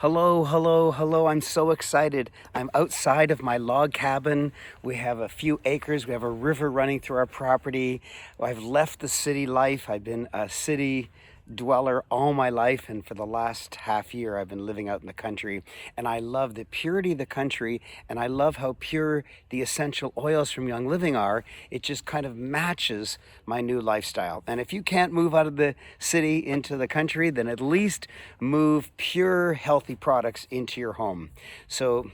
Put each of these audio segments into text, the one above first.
Hello, hello, hello. I'm so excited. I'm outside of my log cabin. We have a few acres. We have a river running through our property. I've left the city life. I've been a city dweller all my life, and for the last half year I've been living out in the country. And I love the purity of the country, and I love how pure the essential oils from Young Living are. It just kind of matches my new lifestyle. And if you can't move out of the city into the country, then at least move pure healthy products into your home. So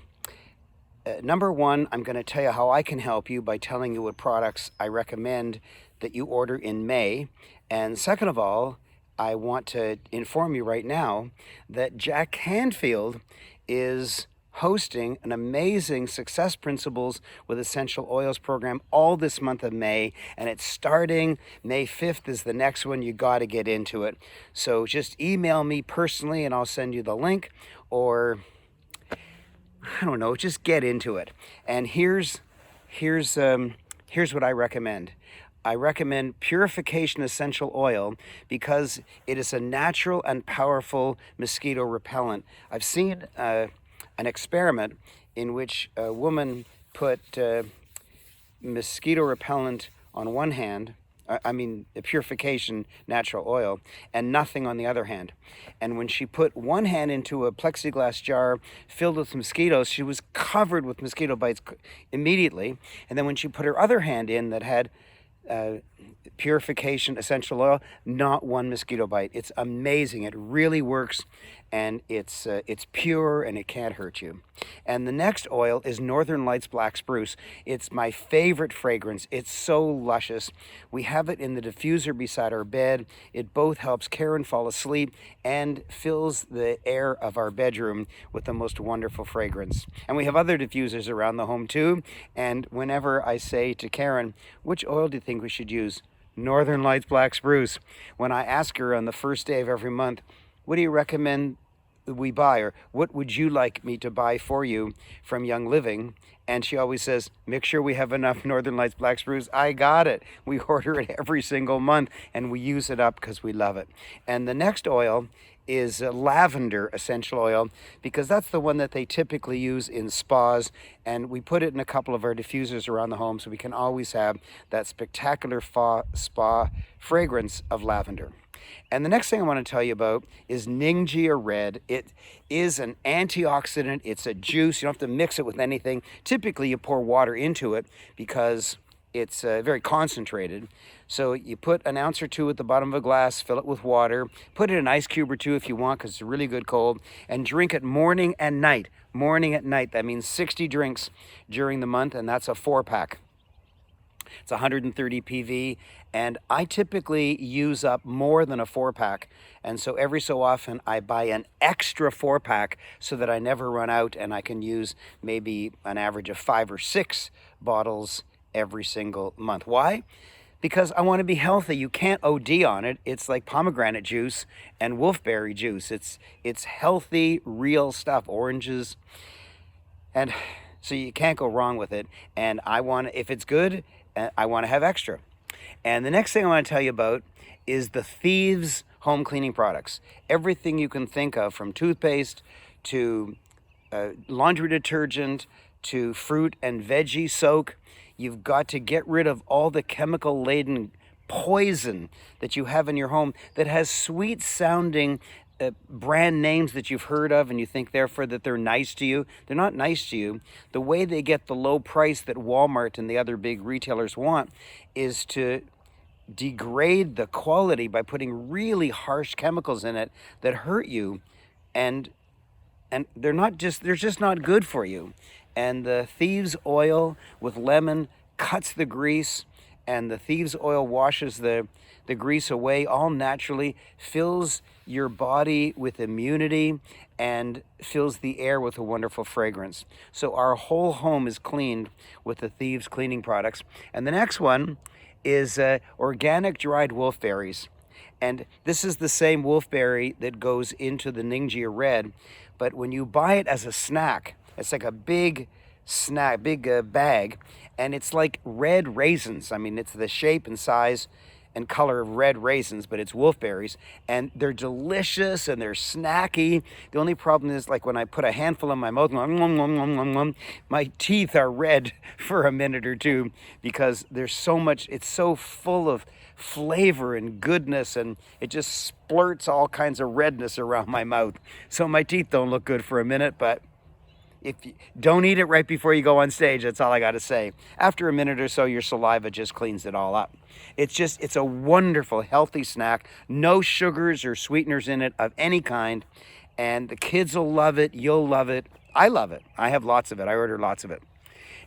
number one, I'm going to tell you how I can help you by telling you what products I recommend that you order in May. And second of all, I want to inform you right now that Jack Canfield is hosting an amazing Success Principles with Essential Oils program all this month of May, and it's starting May 5th is the next one. You got to get into it. So just email me personally and I'll send you the link, or I don't know, just get into it. And here's what I recommend. I recommend Purification Essential Oil because it is a natural and powerful mosquito repellent. I've seen an experiment in which a woman put mosquito repellent on one hand, a purification natural oil, and nothing on the other hand. And when she put one hand into a plexiglass jar filled with mosquitoes, she was covered with mosquito bites immediately. And then when she put her other hand in that had purification essential oil, not one mosquito bite. It's amazing. It really works, and it's pure and it can't hurt you. And the next oil is Northern Lights Black Spruce. It's my favorite fragrance. It's so luscious. We have it in the diffuser beside our bed. It both helps Karen fall asleep and fills the air of our bedroom with the most wonderful fragrance. And we have other diffusers around the home too. And whenever I say to Karen, which oil do you think we should use? Northern Lights Black Spruce. When I ask her on the first day of every month, what do you recommend we buy, or what would you like me to buy for you from Young Living? And she always says, make sure we have enough Northern Lights Black Spruce. I got it. We order it every single month and we use it up because we love it. And the next oil is lavender essential oil, because that's the one that they typically use in spas, and we put it in a couple of our diffusers around the home so we can always have that spectacular spa fragrance of lavender. And the next thing I want to tell you about is Ningxia Red. It is an antioxidant. It's a juice. You don't have to mix it with anything. Typically, you pour water into it because it's very concentrated. So you put an ounce or two at the bottom of a glass, fill it with water, put in an ice cube or two if you want because it's really good cold, and drink it morning and night. Morning and night. That means 60 drinks during the month, and that's a 4-pack. It's 130 PV, and I typically use up more than a 4-pack. And so every so often I buy an extra 4-pack so that I never run out, and I can use maybe an average of 5 or 6 bottles every single month. Why? Because I want to be healthy. You can't OD on it. It's like pomegranate juice and wolfberry juice. It's healthy, real stuff, oranges. And so you can't go wrong with it. And if it's good, I want to have extra. And the next thing I want to tell you about is the Thieves home cleaning products. Everything you can think of, from toothpaste to laundry detergent to fruit and veggie soak. You've got to get rid of all the chemical-laden poison that you have in your home that has sweet-sounding brand names that you've heard of, and you think therefore that they're nice to you. They're not nice to you. The way they get the low price that Walmart and the other big retailers want is to degrade the quality by putting really harsh chemicals in it that hurt you, and they're just not good for you. And the Thieves oil with lemon cuts the grease, and the Thieves oil washes the grease away all naturally, fills your body with immunity, and fills the air with a wonderful fragrance. So our whole home is cleaned with the Thieves cleaning products. And the next one is organic dried wolfberries. And this is the same wolfberry that goes into the Ningxia Red, but when you buy it as a snack, it's like a big bag, and it's like red raisins. I mean, it's the shape and size and color of red raisins, but it's wolfberries, and they're delicious and they're snacky. The only problem is, like, when I put a handful in my mouth, my teeth are red for a minute or two because there's so much, it's so full of flavor and goodness, and it just splurts all kinds of redness around my mouth. So my teeth don't look good for a minute, but if you don't eat it right before you go on stage, that's all I got to say. After a minute or so, your saliva just cleans it all up. It's a wonderful, healthy snack. No sugars or sweeteners in it of any kind. And the kids will love it. You'll love it. I love it. I have lots of it. I order lots of it.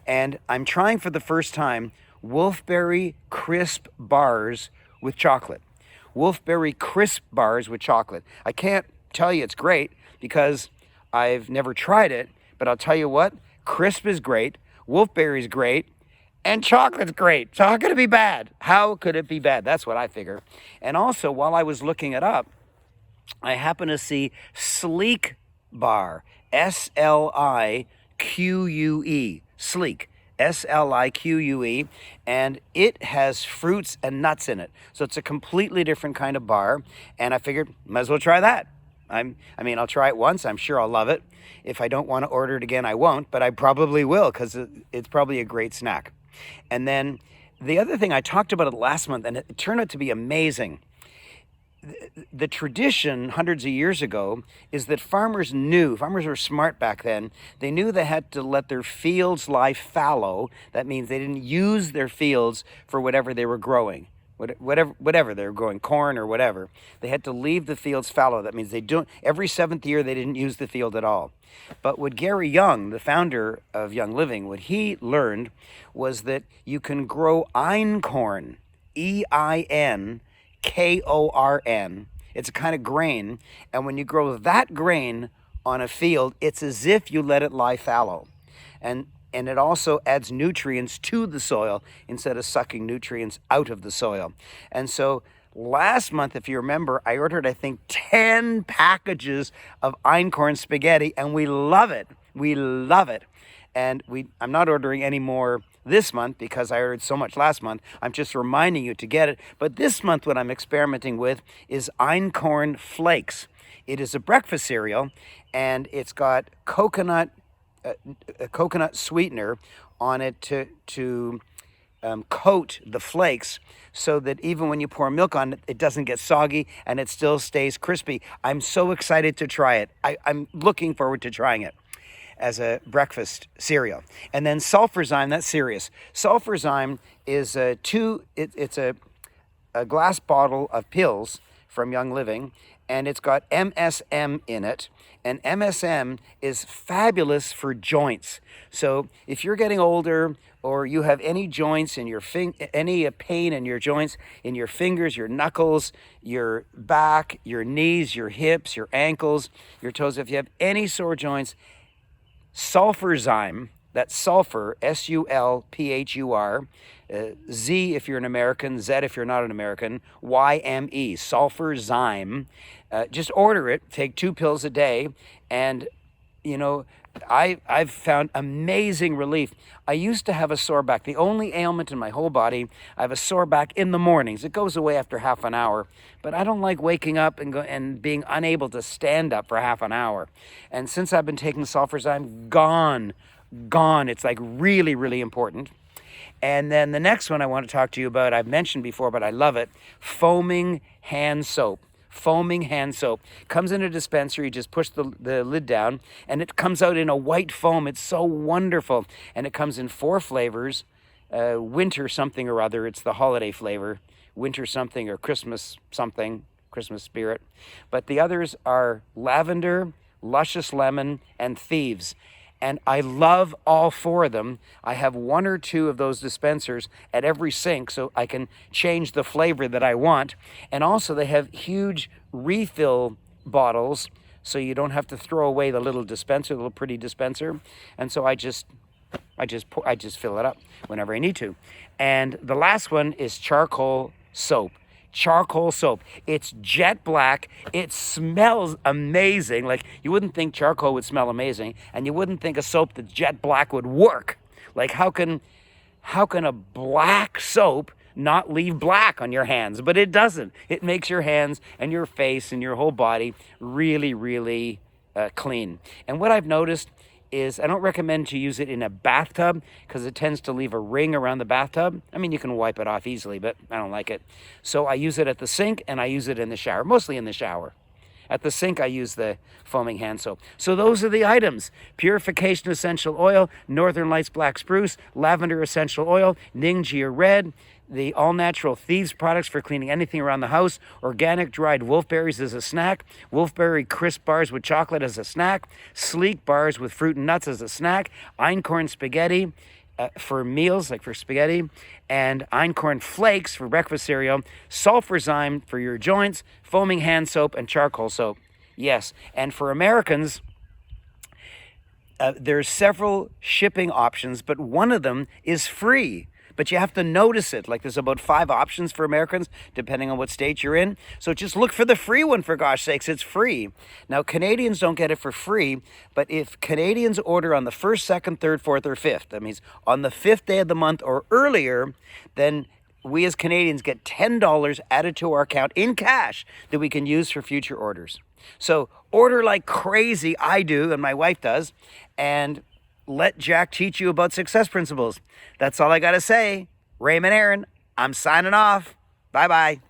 And I'm trying for the first time Wolfberry crisp bars with chocolate. Wolfberry crisp bars with chocolate. I can't tell you it's great because I've never tried it. But I'll tell you what, crisp is great, wolfberry's great, and chocolate's great. So how could it be bad? How could it be bad? That's what I figure. And also, while I was looking it up, I happened to see Sleek Bar, S-L-I-Q-U-E, Sleek, S-L-I-Q-U-E, and it has fruits and nuts in it. So it's a completely different kind of bar, and I figured, might as well try that. I'll try it once. I'm sure I'll love it. If I don't want to order it again, I won't, but I probably will because it's probably a great snack. And then the other thing, I talked about it last month, and it turned out to be amazing. The tradition hundreds of years ago is that farmers were smart back then. They knew they had to let their fields lie fallow. That means they didn't use their fields for whatever they were growing. Whatever they were growing, corn or whatever, they had to leave the fields fallow. That means every seventh year they didn't use the field at all. But what Gary Young, the founder of Young Living, what he learned was that you can grow einkorn, E-I-N-K-O-R-N. It's a kind of grain, and when you grow that grain on a field, it's as if you let it lie fallow. And it also adds nutrients to the soil instead of sucking nutrients out of the soil. And so last month, if you remember, I ordered, I think, 10 packages of einkorn spaghetti, and we love it. We love it. And I'm not ordering any more this month because I ordered so much last month. I'm just reminding you to get it. But this month, what I'm experimenting with is einkorn flakes. It is a breakfast cereal, and it's got a coconut sweetener on it to coat the flakes so that even when you pour milk on it, it doesn't get soggy and it still stays crispy. I'm so excited to try it. I'm looking forward to trying it as a breakfast cereal. And then sulfurzyme, that's serious. Sulfurzyme is it's a glass bottle of pills from Young Living, and it's got MSM in it. And MSM is fabulous for joints. So if you're getting older or you have any joints in your any pain in your joints, in your fingers, your knuckles, your back, your knees, your hips, your ankles, your toes, if you have any sore joints, sulfurzyme, that's sulfur, S-U-L-P-H-U-R, Z if you're an American, Z if you're not an American, Y-M-E, sulfurzyme. Just order it, take 2 pills a day, and, I've found amazing relief. I used to have a sore back. The only ailment in my whole body, I have a sore back in the mornings. It goes away after half an hour, but I don't like waking up and being unable to stand up for half an hour. And since I've been taking sulfurzyme, gone. It's like really, really important. And then the next one I want to talk to you about, I've mentioned before, but I love it, foaming hand soap. Foaming hand soap. Comes in a dispenser, you just push the lid down, and it comes out in a white foam. It's so wonderful. And it comes in 4 flavors, winter something or other. It's the holiday flavor, winter something or Christmas something, Christmas spirit. But the others are lavender, luscious lemon, and thieves. And I love all 4 of them. I have 1 or 2 of those dispensers at every sink so I can change the flavor that I want. And also they have huge refill bottles so you don't have to throw away the little dispenser, the little pretty dispenser. And so I just fill it up whenever I need to. And the last one is charcoal soap. Charcoal soap. It's jet black. It smells amazing. Like, you wouldn't think charcoal would smell amazing, and you wouldn't think a soap that's jet black would work. Like, how can a black soap not leave black on your hands, but it doesn't. It makes your hands and your face and your whole body really, really clean. And what I've noticed is I don't recommend to use it in a bathtub because it tends to leave a ring around the bathtub. I mean, you can wipe it off easily, but I don't like it. So I use it at the sink and I use it in the shower, mostly in the shower. At the sink, I use the foaming hand soap. So those are the items: Purification Essential Oil, Northern Lights Black Spruce, Lavender Essential Oil, Ningxia Red, the all-natural Thieves products for cleaning anything around the house, organic dried wolfberries as a snack, wolfberry crisp bars with chocolate as a snack, sleek bars with fruit and nuts as a snack, einkorn spaghetti, for meals, like for spaghetti, and einkorn flakes for breakfast cereal, sulfurzyme for your joints, foaming hand soap, and charcoal soap. Yes, and for Americans, there's several shipping options, but one of them is free. But you have to notice it. Like there's about 5 options for Americans, depending on what state you're in. So just look for the free one, for gosh sakes, it's free. Now, Canadians don't get it for free, but if Canadians order on the 1st, 2nd, 3rd, 4th, or 5th, that means on the 5th day of the month or earlier, then we as Canadians get $10 added to our account in cash that we can use for future orders. So order like crazy, I do, and my wife does, and let Jack teach you about success principles. That's all I got to say. Raymond Aaron, I'm signing off. Bye-bye.